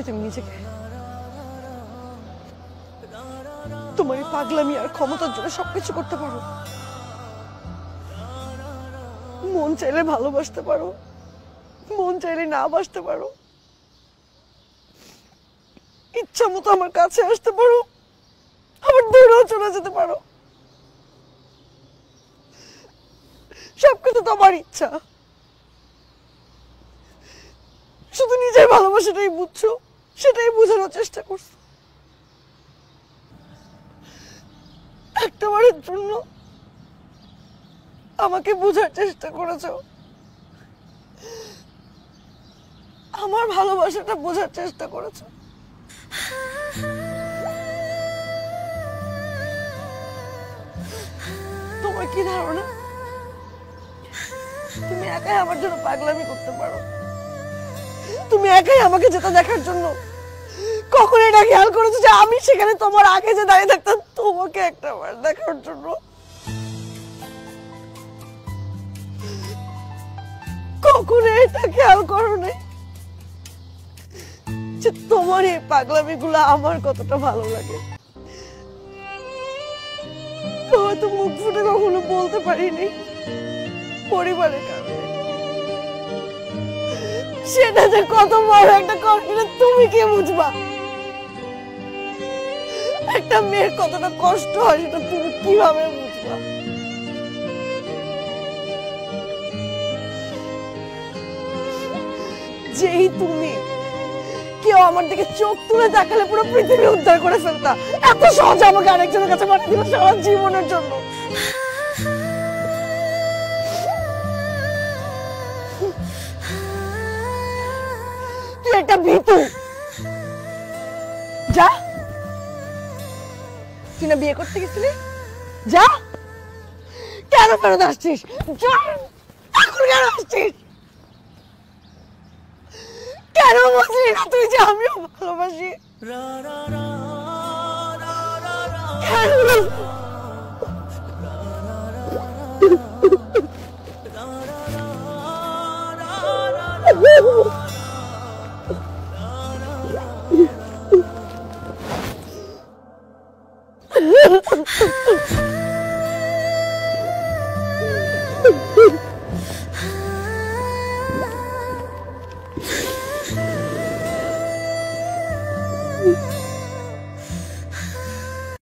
তুমি নিজেকে? তোমার এই পাগলামি আর ক্ষমতার জন্য সবকিছু করতে পারো। মন চাইলে ভালোবাসতে পারো, মন চাইলে না বাসতে পারো, ইচ্ছা মতো আমার কাছে আসতে পারো, আবার দূরেও চলে যেতে পারো। সবকিছু তোমার ইচ্ছা। শুধু নিজের ভালোবাসাটাই বুঝছো, সেটাই বোঝানোর চেষ্টা করছো। একটাবারের জন্য আমাকে বোঝার চেষ্টা করেছো, আমার ভালোবাসাটা বোঝার চেষ্টা করেছো। তোমার কি ধারণা তুমি একাই আমার জন্য পাগলামি করতে পারো? তুমি একাই আমাকে যেতে দেখার জন্য কখন এটা খেয়াল করেছো যে আমি সেখানে তোমার আগে যে দাঁড়িয়ে থাকতাম তোমাকে একটাবার দেখার জন্য? কখন এটা খেয়াল করো নাই যে তোমার এই পাগলামি গুলো আমার কতটা ভালো লাগে? হয়তো মুখ ফুটে কখনো বলতে পারিনি পরিবারের কারণে। সেটা যে কত বড় একটা কষ্ট তুমি কি বুঝবা? একটা মেয়ের কতটা কষ্ট হয় সেটা তুমি কিভাবে বুঝবা? যেই তুমি কেউ আমার দিকে চোখ তুলে তাকালে পুরো পৃথিবী উদ্ধার করে ফেলতা, এত সহজে আমাকে আরেকজনের কাছে পাঠিয়ে দিল সারা জীবনের জন্য। তুই একটা ভীতু। যা, তুই না বিয়ে করতে গেছিলি? যা, কেন ফেরত আসছিস? এখন কেন আসছিস? কেন বুঝলি না তুই যে আমিও ভালোবাসি? কেন